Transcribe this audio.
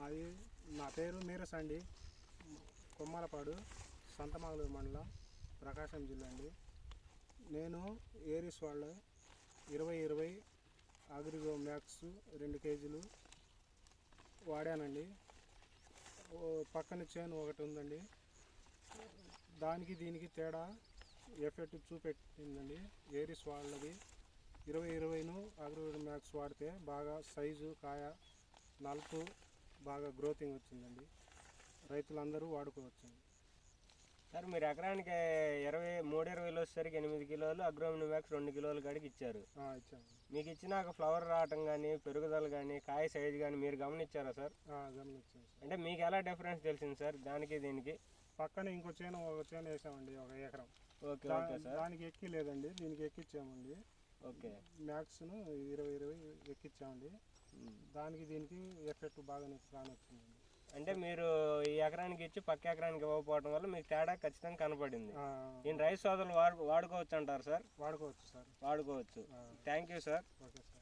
మాది నా పేరు నీరస్ అండి, కొమ్మలపాడు, సంతమాగలూరు మండలం, ప్రకాశం జిల్లా అండి. నేను ఏరిస్ వాళ్ళ 2020 అగ్రిగో మ్యాక్స్ 2 కేజీలు వాడానండి. పక్కన చేను ఒకటి ఉందండి, దానికి దీనికి తేడా ఎఫెక్ట్ చూపెట్టిందండి. ఏరిస్ వాళ్ళది 2020ను అగ్రిగో మ్యాక్స్ వాడితే బాగా సైజు కాయ నలుపు బాగా గ్రోతింగ్ వచ్చిందండి. రైతులందరూ వాడుకోవచ్చండి. సార్ మీరు ఎకరానికి 3-20 వచ్చేసరికి 8 కిలోలు అగ్రోమిని మ్యాక్స్ 2 కిలోలు కాడికి ఇచ్చారు. ఇచ్చాము. మీకు ఇచ్చినాక ఫ్లవర్ రావటం కానీ పెరుగుదల కానీ కాయ సైజు కానీ మీరు గమనించారా సార్? గమనించాను సార్. అంటే మీకు ఎలా డిఫరెన్స్ తెలిసింది సార్ దానికి దీనికి? పక్కన ఇంకో చేను వేసామండి, 1 ఎకరం. Okay okay sir. దానికి ఎక్కి లేదండి, దీనికి ఎక్కిచ్చామండి. ఓకే, మ్యాక్స్ను 2020 ఎక్కిచ్చామండి. దానికి దీనికి ఎఫెక్ట్ బాగా కానొచ్చిందండి. అంటే మీరు ఈ ఎకరానికి ఇచ్చి పక్క ఎకరానికి ఇవ్వకపోవడం వల్ల మీకు తేడా ఖచ్చితంగా కనపడింది. దీని రైతు సోదరులు వాడుకోవచ్చు అంటారు సార్? వాడుకోవచ్చు సార్, వాడుకోవచ్చు. Thank you sir. Okay sir.